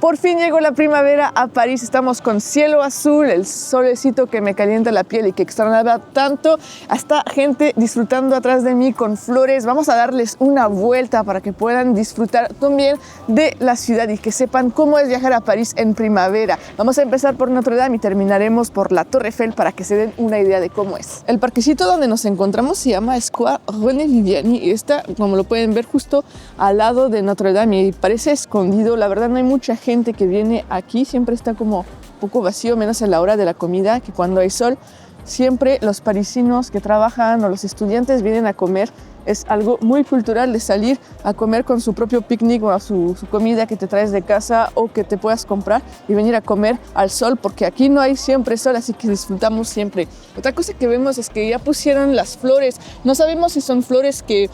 Por fin llegó la primavera a París, estamos con cielo azul, el solecito que me calienta la piel y que extrañaba tanto, hasta gente disfrutando atrás de mí con flores. Vamos a darles una vuelta para que puedan disfrutar también de la ciudad y que sepan cómo es viajar a París en primavera. Vamos a empezar por Notre Dame y terminaremos por la Torre Eiffel para que se den una idea de cómo es. El parquecito donde nos encontramos se llama Square René Viviani y está, como lo pueden ver, justo al lado de Notre Dame y parece escondido. La verdad no hay mucha gente que viene aquí, siempre está como un poco vacío, menos en la hora de la comida, que cuando hay sol siempre los parisinos que trabajan o los estudiantes vienen a comer. Es algo muy cultural de salir a comer con su propio picnic o su comida que te traes de casa o que te puedas comprar y venir a comer al sol, porque aquí no hay siempre sol, así que disfrutamos siempre. Otra cosa que vemos es que ya pusieron las flores. No sabemos si son flores que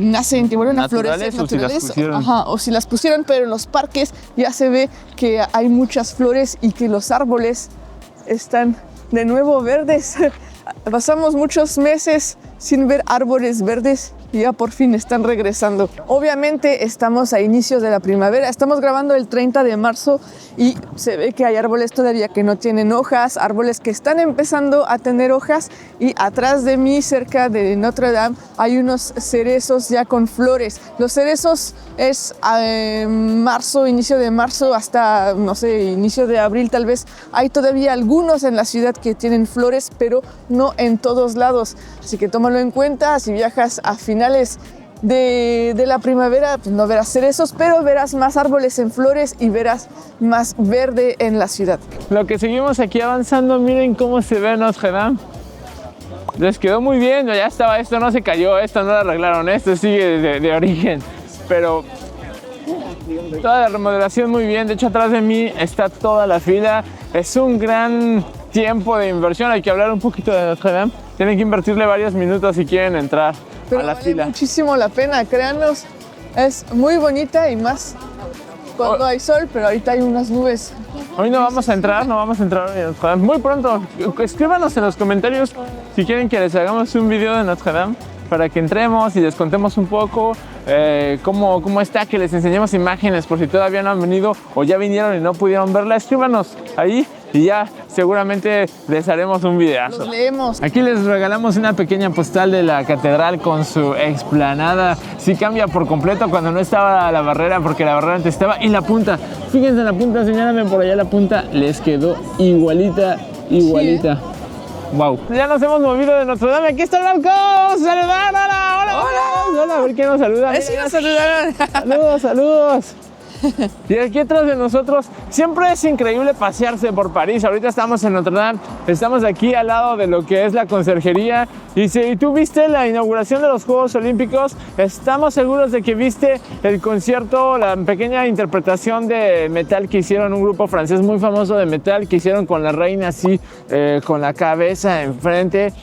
nacen, que vuelven a florecer naturales, o si las pusieron, pero en los parques ya se ve que hay muchas flores y que los árboles están de nuevo verdes. Pasamos muchos meses sin ver árboles verdes y ya por fin están regresando. Obviamente estamos a inicios de la primavera, estamos grabando el 30 de marzo y se ve que hay árboles todavía que no tienen hojas, árboles que están empezando a tener hojas, y atrás de mí, cerca de Notre Dame, hay unos cerezos ya con flores. Los cerezos es marzo, inicio de marzo hasta, no sé, inicio de abril tal vez. Hay todavía algunos en la ciudad que tienen flores, pero no en todos lados. Así que tómalo en cuenta, si viajas a finales de la primavera, pues no verás cerezos, pero verás más árboles en flores y verás más verde en la ciudad. Lo que seguimos aquí avanzando, miren cómo se ve Notre Dame. Les quedó muy bien, ya estaba, esto no se cayó, esto no lo arreglaron, esto sigue de origen, pero toda la remodelación muy bien. De hecho, atrás de mí está toda la fila. Es un gran tiempo de inversión, hay que hablar un poquito de Notre Dame. Tienen que invertirle varios minutos si quieren entrar pero a la vale fila. Muchísimo la pena, créanos, es muy bonita y más cuando hay sol, pero ahorita hay unas nubes. Hoy no vamos a entrar en Notre Dame. Muy pronto, escríbanos en los comentarios si quieren que les hagamos un video de Notre Dame para que entremos y les contemos un poco cómo está, que les enseñemos imágenes por si todavía no han venido o ya vinieron y no pudieron verla. Escríbanos ahí y ya seguramente les haremos un videazo. Los leemos. Aquí les regalamos una pequeña postal de la catedral con su explanada. Sí cambia por completo cuando no estaba la barrera, porque la barrera antes estaba. Y la punta, fíjense en la punta, señálame por allá la punta, les quedó igualita. Sí, wow. Ya nos hemos movido de Notre Dame. Aquí está el balcón. ¡Saludar! ¡Hola! A ver quién nos saluda. Sí, nos saludaron. Saludos. Y aquí atrás de nosotros siempre es increíble pasearse por París. Ahorita estamos en Notre Dame, estamos aquí al lado de lo que es la conserjería. Y si tú viste la inauguración de los Juegos Olímpicos, estamos seguros de que viste el concierto, la pequeña interpretación de metal que hicieron un grupo francés muy famoso de metal, que hicieron con la reina así, con la cabeza enfrente.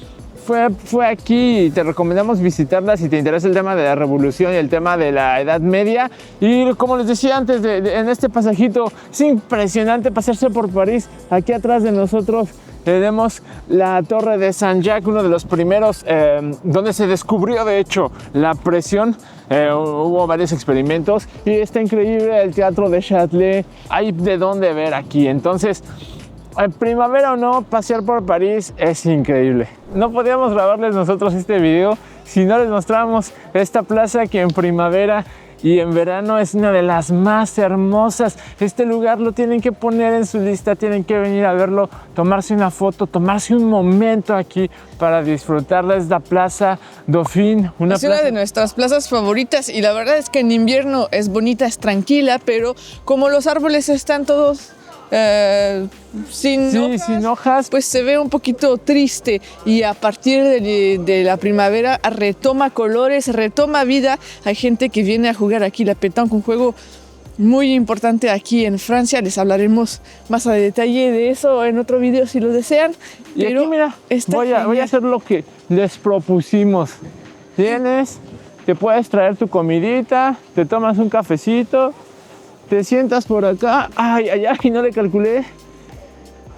Fue aquí y te recomendamos visitarla si te interesa el tema de la revolución y el tema de la Edad Media. Y como les decía antes, en este pasajito, es impresionante pasearse por París. Aquí atrás de nosotros tenemos la Torre de Saint-Jacques, uno de los primeros donde se descubrió de hecho la presión. Hubo varios experimentos y está increíble el Teatro de Châtelet. Hay de dónde ver aquí. Entonces, en primavera o no, pasear por París es increíble. No podíamos grabarles nosotros este video si no les mostramos esta plaza que en primavera y en verano es una de las más hermosas. Este lugar lo tienen que poner en su lista, tienen que venir a verlo, tomarse una foto, tomarse un momento aquí para disfrutarla. Es la Plaza Dauphine. Una de nuestras plazas favoritas y la verdad es que en invierno es bonita, es tranquila, pero como los árboles están todos sin hojas, pues se ve un poquito triste, y a partir de la primavera retoma colores, retoma vida. Hay gente que viene a jugar aquí la pétanque, un juego muy importante aquí en Francia. Les hablaremos más a detalle de eso en otro video si lo desean. Y pero aquí mira, voy a hacer lo que les propusimos. Tienes, te puedes traer tu comidita, te tomas un cafecito, te sientas por acá, ay, no le calculé.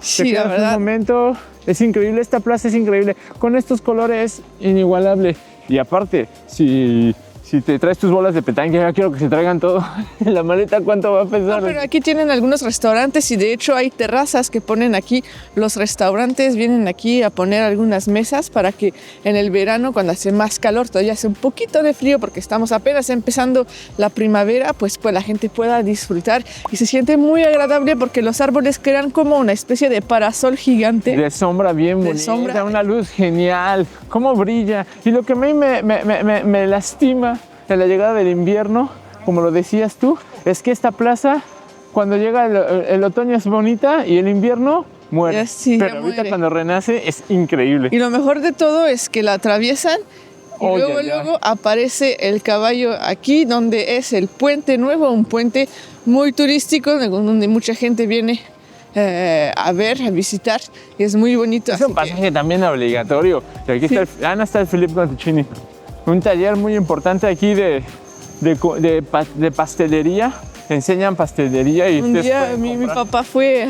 Sí, te quedas la verdad. Un momento, es increíble, esta plaza es increíble, con estos colores inigualable. Y aparte, si si te traes tus bolas de petanque, ya quiero que se traigan todo en la maleta, ¿cuánto va a pesar? No, pero aquí tienen algunos restaurantes y de hecho hay terrazas que ponen aquí. Los restaurantes vienen aquí a poner algunas mesas para que en el verano, cuando hace más calor, todavía hace un poquito de frío porque estamos apenas empezando la primavera, pues la gente pueda disfrutar y se siente muy agradable porque los árboles crean como una especie de parasol gigante. De sombra bien bonita, sombra. Una luz genial, cómo brilla. Y lo que a mí me lastima de la llegada del invierno, como lo decías tú, es que esta plaza, cuando llega el otoño es bonita y el invierno muere. Sí, pero ahorita muere. Cuando renace es increíble. Y lo mejor de todo es que la atraviesan y luego aparece el caballo aquí, donde es el puente nuevo, un puente muy turístico, donde mucha gente viene a visitar, y es muy bonito. Es un pasaje también obligatorio. Y aquí está el Philippe Conticini, un taller muy importante aquí de pastelería. Enseñan pastelería y un día mi papá fue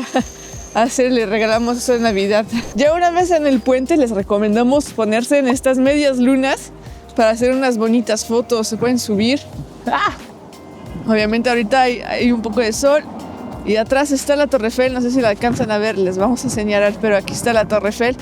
le regalamos eso de Navidad. Ya una vez en el puente les recomendamos ponerse en estas medias lunas para hacer unas bonitas fotos. Se pueden subir. Obviamente ahorita hay un poco de sol. Y atrás está la Torre Eiffel, no sé si la alcanzan a ver, les vamos a señalar, pero aquí está la Torre Eiffel.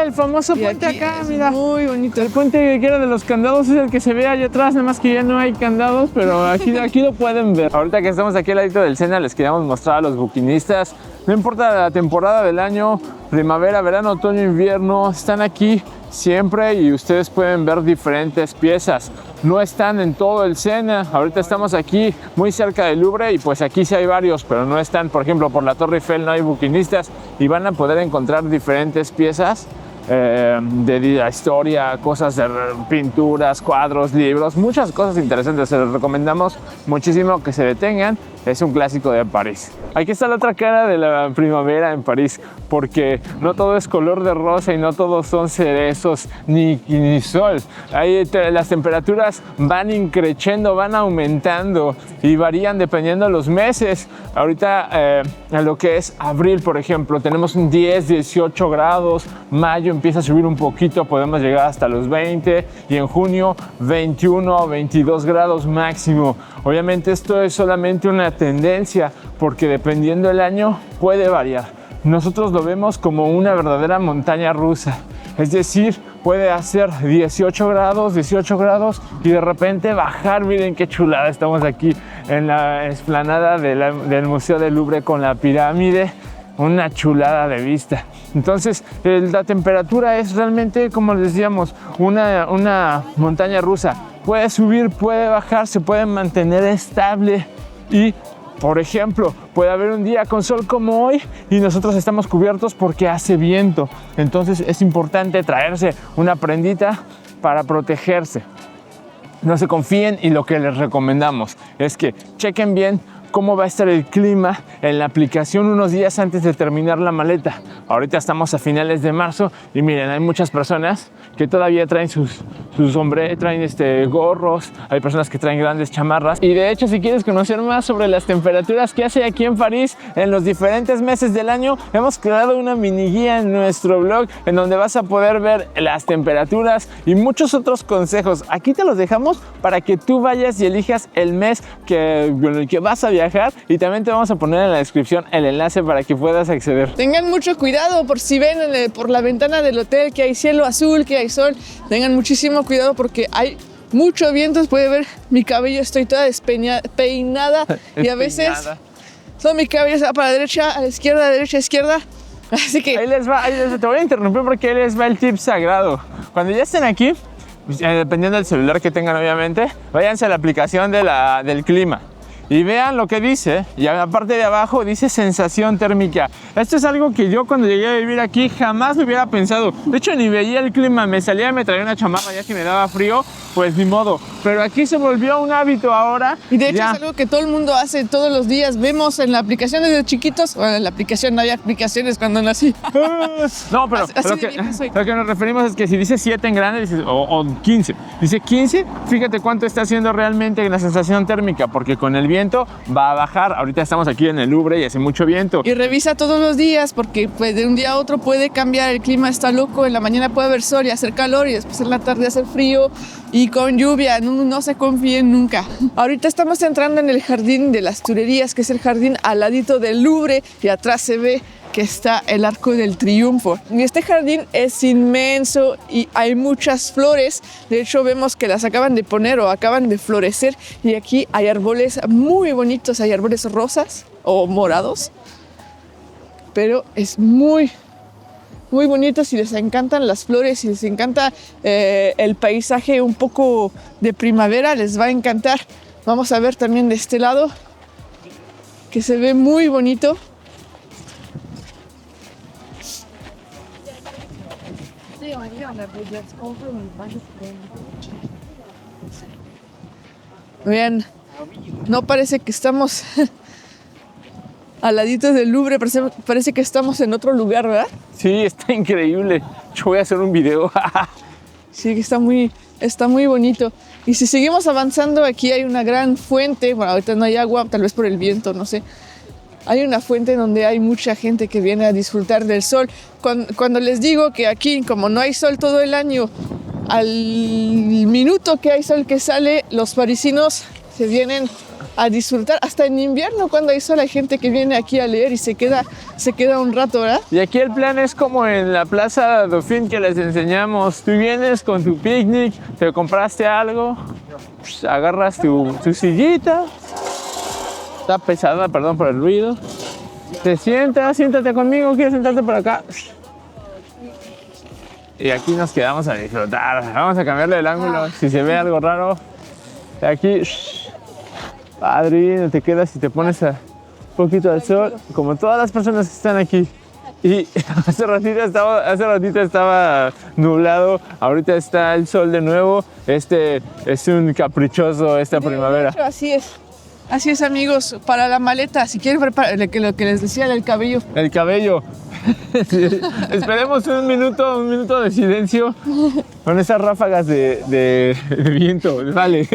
El famoso puente acá, mira. Muy bonito. El puente que era de los candados es el que se ve allá atrás, nada más que ya no hay candados, pero aquí lo pueden ver. Ahorita que estamos aquí al ladito del Sena, les queríamos mostrar a los buquinistas. No importa la temporada del año, primavera, verano, otoño, invierno, están aquí siempre y ustedes pueden ver diferentes piezas. No están en todo el Sena. Ahorita estamos aquí muy cerca del Louvre y pues aquí sí hay varios, pero no están, por ejemplo, por la Torre Eiffel no hay buquinistas y van a poder encontrar diferentes piezas de la historia, cosas de pinturas, cuadros, libros, muchas cosas interesantes. Se les recomendamos muchísimo que se detengan. Es un clásico de París. Aquí está la otra cara de la primavera en París, porque no todo es color de rosa y no todos son cerezos ni sol. Ahí las temperaturas van increciendo, van aumentando y varían dependiendo de los meses. Ahorita en lo que es abril, por ejemplo, tenemos un 10, 18 grados. Mayo empieza a subir un poquito, podemos llegar hasta los 20 y en junio 21 o 22 grados máximo. Obviamente esto es solamente una tendencia porque dependiendo del año puede variar. Nosotros lo vemos como una verdadera montaña rusa. Es decir, puede hacer 18 grados y de repente bajar. Miren qué chulada, estamos aquí en la explanada del Museo del Louvre con la pirámide. Una chulada de vista. Entonces, la temperatura es realmente, como les decíamos, una montaña rusa. Puede subir, puede bajar, se puede mantener estable y, por ejemplo, puede haber un día con sol como hoy y nosotros estamos cubiertos porque hace viento. Entonces, es importante traerse una prendita para protegerse. No se confíen y lo que les recomendamos es que chequen bien cómo va a estar el clima en la aplicación unos días antes de terminar la maleta. Ahorita estamos a finales de marzo y miren, hay muchas personas que todavía traen sus sombreros, traen gorros, hay personas que traen grandes chamarras. Y de hecho, si quieres conocer más sobre las temperaturas que hace aquí en París en los diferentes meses del año, hemos creado una mini guía en nuestro blog en donde vas a poder ver las temperaturas y muchos otros consejos. Aquí te los dejamos para que tú vayas y elijas el mes con el que vas a viajar y también te vamos a poner en la descripción el enlace para que puedas acceder. Tengan mucho cuidado por si ven por la ventana del hotel que hay cielo azul, que hay sol. Tengan muchísimo cuidado porque hay mucho viento. Puede ver mi cabello, estoy toda peinada y a veces todo mi cabello se va para la derecha, a la izquierda, derecha, izquierda. Así que ahí les va, te voy a interrumpir porque ahí les va el tip sagrado. Cuando ya estén aquí, dependiendo del celular que tengan obviamente, váyanse a la aplicación del clima y vean lo que dice, y a la parte de abajo dice sensación térmica. Esto es algo que yo cuando llegué a vivir aquí jamás lo hubiera pensado. De hecho, ni veía el clima, me salía y me traía una chamarra ya que me daba frío, pues ni modo. Pero aquí se volvió un hábito ahora. Y de hecho es algo que todo el mundo hace todos los días. Vemos en la aplicación desde chiquitos, bueno, en la aplicación no había aplicaciones cuando nací. No, pero lo que nos referimos es que si dice 7 en grande dices, o 15, dice 15, fíjate cuánto está haciendo realmente la sensación térmica, porque con el viento viento va a bajar. Ahorita estamos aquí en el Louvre y hace mucho viento. Y revisa todos los días porque pues, de un día a otro puede cambiar, el clima está loco, en la mañana puede haber sol y hacer calor y después en la tarde hacer frío y con lluvia, no se confíen nunca. Ahorita estamos entrando en el jardín de las Tuileries, que es el jardín al ladito del Louvre y atrás se ve que está el Arco del Triunfo. Y este jardín es inmenso y hay muchas flores. De hecho, vemos que las acaban de poner o acaban de florecer. Y aquí hay árboles muy bonitos, hay árboles rosas o morados. Pero es muy bonito. Si les encantan las flores, si les encanta el paisaje un poco de primavera, les va a encantar. Vamos a ver también de este lado, que se ve muy bonito. Vean, no parece que estamos al ladito del Louvre, parece que estamos en otro lugar, ¿verdad? Sí, está increíble. Yo voy a hacer un video. Sí, que está muy bonito. Y si seguimos avanzando, aquí hay una gran fuente. Bueno, ahorita no hay agua, tal vez por el viento, no sé. Hay una fuente donde hay mucha gente que viene a disfrutar del sol. Cuando les digo que aquí, como no hay sol todo el año, al minuto que hay sol que sale, los parisinos se vienen a disfrutar. Hasta en invierno, cuando hay sol, hay gente que viene aquí a leer y se queda un rato, ¿verdad? Y aquí el plan es como en la Plaza Dauphine que les enseñamos. Tú vienes con tu picnic, te compraste algo, agarras tu sillita. Está pesada, perdón por el ruido. Te siéntate conmigo, ¿quieres sentarte por acá? Y aquí nos quedamos a disfrutar. Vamos a cambiarle el ángulo. Si se ve algo raro, aquí, padrino, te quedas y te pones un poquito al sol, como todas las personas que están aquí. Y hace ratito estaba nublado, ahorita está el sol de nuevo. Este es un caprichoso esta primavera. De hecho, así es, amigos, para la maleta, si quieren preparar lo que les decía del cabello. El cabello. Sí. Esperemos un minuto de silencio con esas ráfagas de viento. Vale.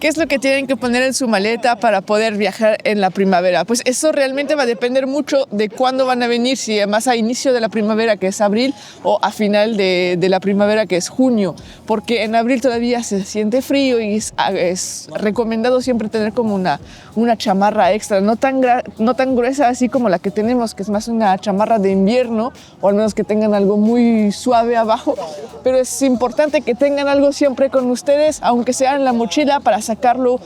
¿Qué es lo que tienen que poner en su maleta para poder viajar en la primavera? Pues eso realmente va a depender mucho de cuándo van a venir, si además a inicio de la primavera, que es abril, o a final de la primavera, que es junio, porque en abril todavía se siente frío y es recomendado siempre tener como una chamarra extra, no tan gruesa así como la que tenemos, que es más una chamarra de invierno, o al menos que tengan algo muy suave abajo, pero es importante que tengan algo siempre con ustedes, aunque sea en la mochila, para sacarlo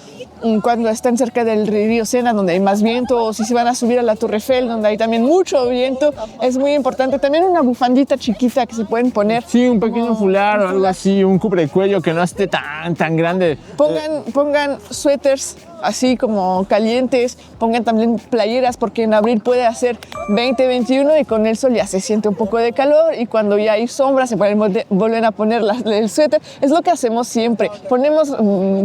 cuando están cerca del río Sena, donde hay más viento, o si se van a subir a la Torre Eiffel, donde hay también mucho viento. Es muy importante. También una bufandita chiquita que se pueden poner. Sí, un pequeño fular o algo así, un cubrekuello que no esté tan grande. Pongan suéteres así como calientes, pongan también playeras, porque en abril puede hacer 20, 21 y con el sol ya se siente un poco de calor, y cuando ya hay sombra se vuelven a poner el suéter. Es lo que hacemos siempre.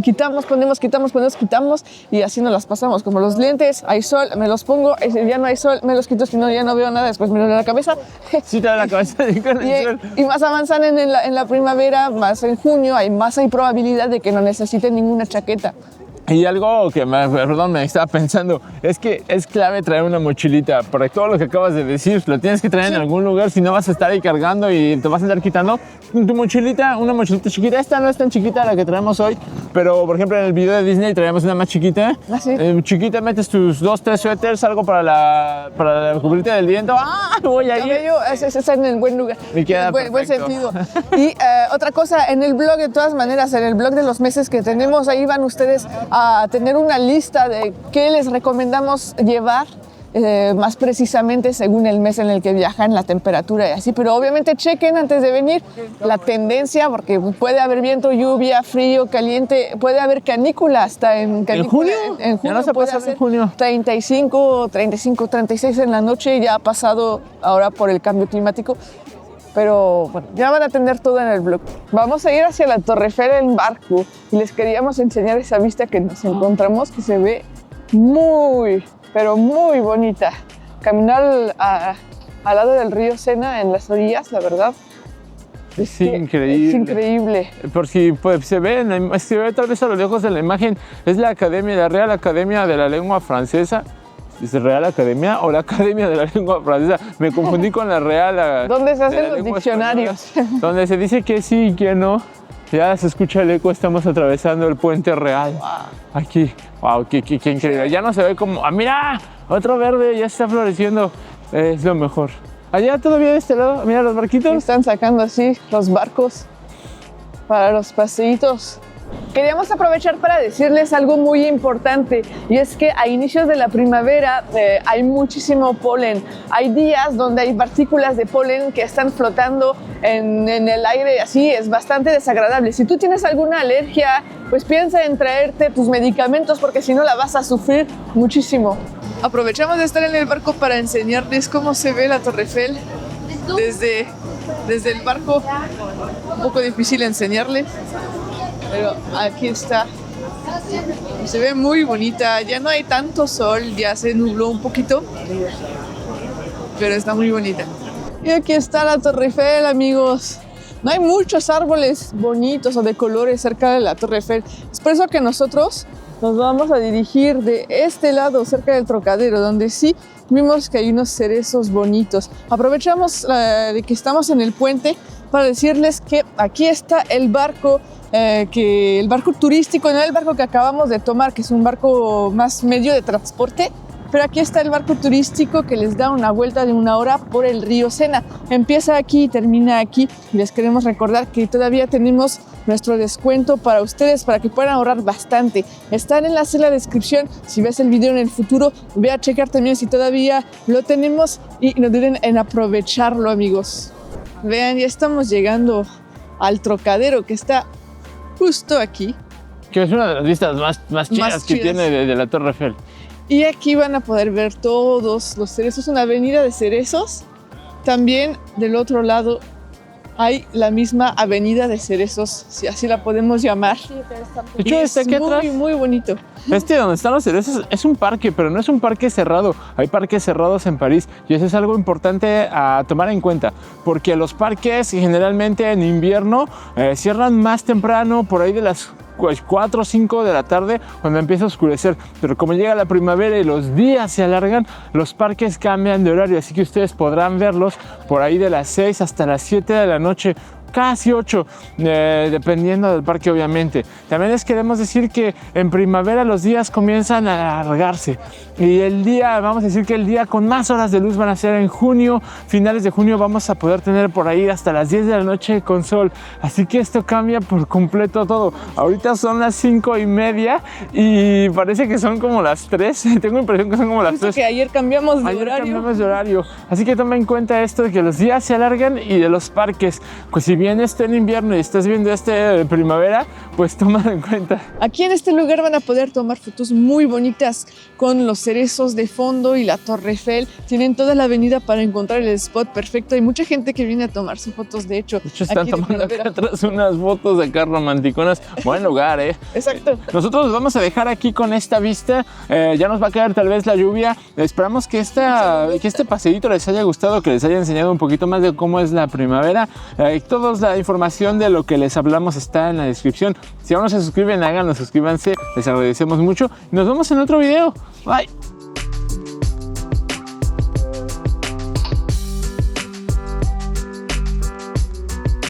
Quitamos, quitamos y así nos las pasamos. Como los lentes, hay sol, me los pongo, ya no hay sol, me los quito, si no ya no veo nada, después me duele la cabeza. Sí, te da la cabeza con el sol. Y más avanzan en la primavera, más en junio, hay probabilidad de que no necesiten ninguna chaqueta. Y algo que me estaba pensando, es que es clave traer una mochilita, porque todo lo que acabas de decir lo tienes que traer en algún lugar, si no vas a estar ahí cargando y te vas a estar quitando. Tu mochilita, una mochilita chiquita, esta no es tan chiquita la que traemos hoy, pero por ejemplo en el video de Disney traíamos una más chiquita. ¿Ah, sí? Chiquita, metes tus 2, 3 suéteres, algo para cubrirte del viento. ¡Ah! Voy ahí. Es en el buen lugar, Me queda en buen sentido. Y otra cosa, en el blog, de todas maneras, en el blog de los meses que tenemos, ahí van ustedes a tener una lista de qué les recomendamos llevar, más precisamente según el mes en el que viajan, la temperatura y así, pero obviamente chequen antes de venir la tendencia, porque puede haber viento, lluvia, frío, caliente, puede haber canícula hasta en canícula. ¿En junio? En junio ya no se puede pasa hacer en junio. 35, 36 en la noche, ya ha pasado ahora por el cambio climático. Pero bueno, ya van a tener todo en el blog. Vamos a ir hacia la Torre Eiffel en barco y les queríamos enseñar esa vista que nos encontramos, que se ve muy, pero muy bonita. Caminar al lado del río Sena, en las orillas, la verdad, Es increíble. Es increíble. Por si pues, se ve tal vez a lo lejos de la imagen, es la Real Academia de la Lengua Francesa. ¿Es Real Academia o la Academia de la Lengua Francesa? Me confundí con la Real. ¿Dónde se hacen los diccionarios? Donde se dice que sí y que no. Ya se escucha el eco, estamos atravesando el puente real. Wow. Aquí, wow, qué increíble. Ya no se ve como, mira, otro verde, ya está floreciendo. Es lo mejor. Allá todavía de este lado, mira los barquitos. Están sacando así los barcos para los paseitos. Queríamos aprovechar para decirles algo muy importante, y es que a inicios de la primavera hay muchísimo polen. Hay días donde hay partículas de polen que están flotando en el aire, así es bastante desagradable. Si tú tienes alguna alergia, pues piensa en traerte tus medicamentos, porque si no la vas a sufrir muchísimo. Aprovechamos de estar en el barco para enseñarles cómo se ve la Torre Eiffel desde el barco. Un poco difícil enseñarles, pero aquí está. Se ve muy bonita, ya no hay tanto sol, ya se nubló un poquito, pero está muy bonita. Y aquí está la Torre Eiffel, amigos. No hay muchos árboles bonitos o de colores cerca de la Torre Eiffel. Es por eso que nosotros nos vamos a dirigir de este lado, cerca del Trocadero, donde sí vimos que hay unos cerezos bonitos. Aprovechamos de que estamos en el puente para decirles que aquí está el barco, el barco turístico, no el barco que acabamos de tomar, que es un barco más medio de transporte, pero aquí está el barco turístico que les da una vuelta de 1 hora por el río Sena. Empieza aquí y termina aquí. Les queremos recordar que todavía tenemos nuestro descuento para ustedes, para que puedan ahorrar bastante. Están en la descripción. Si ves el video en el futuro, ve a checar también si todavía lo tenemos y no duden en aprovecharlo, amigos. Vean, ya estamos llegando al Trocadero, que está justo aquí. Que es una de las vistas más chidas que tiene de la Torre Eiffel. Y aquí van a poder ver todos los cerezos, una avenida de cerezos. También del otro lado hay la misma avenida de cerezos, si así la podemos llamar. De hecho, es muy bonito. Donde están los cerezos es un parque, pero no es un parque cerrado. Hay parques cerrados en París y eso es algo importante a tomar en cuenta, porque los parques generalmente en invierno cierran más temprano, por ahí de las 4 o 5 de la tarde, cuando empieza a oscurecer. Pero como llega la primavera y los días se alargan, los parques cambian de horario, así que ustedes podrán verlos por ahí de las 6 hasta las 7 de la noche, casi 8, dependiendo del parque, obviamente. También les queremos decir que en primavera los días comienzan a alargarse y vamos a decir que el día con más horas de luz van a ser en junio. Finales de junio vamos a poder tener por ahí hasta las 10 de la noche con sol, así que esto cambia por completo todo. Ahorita son las 5:30 y parece que son como las 3. Tengo impresión que son como las 3. Que ayer cambiamos de horario. Así que toma en cuenta esto de que los días se alargan y de los parques. Pues si bien esté en invierno y estás viendo de primavera, pues tómalo en cuenta. Aquí en este lugar van a poder tomar fotos muy bonitas con los cerezos de fondo y la Torre Eiffel. Tienen toda la avenida para encontrar el spot perfecto. Hay mucha gente que viene a tomarse fotos, de hecho. Están tomando acá atrás unas fotos de acá romanticonas. Buen lugar, ¿eh? Exacto. Nosotros los vamos a dejar aquí con esta vista. Ya nos va a caer tal vez la lluvia. Esperamos que este paseíto les haya gustado, que les haya enseñado un poquito más de cómo es la primavera. Toda la información de lo que les hablamos está en la descripción. Si aún no se suscriben, háganlo, suscríbanse. Les agradecemos mucho. Nos vemos en otro video. Bye.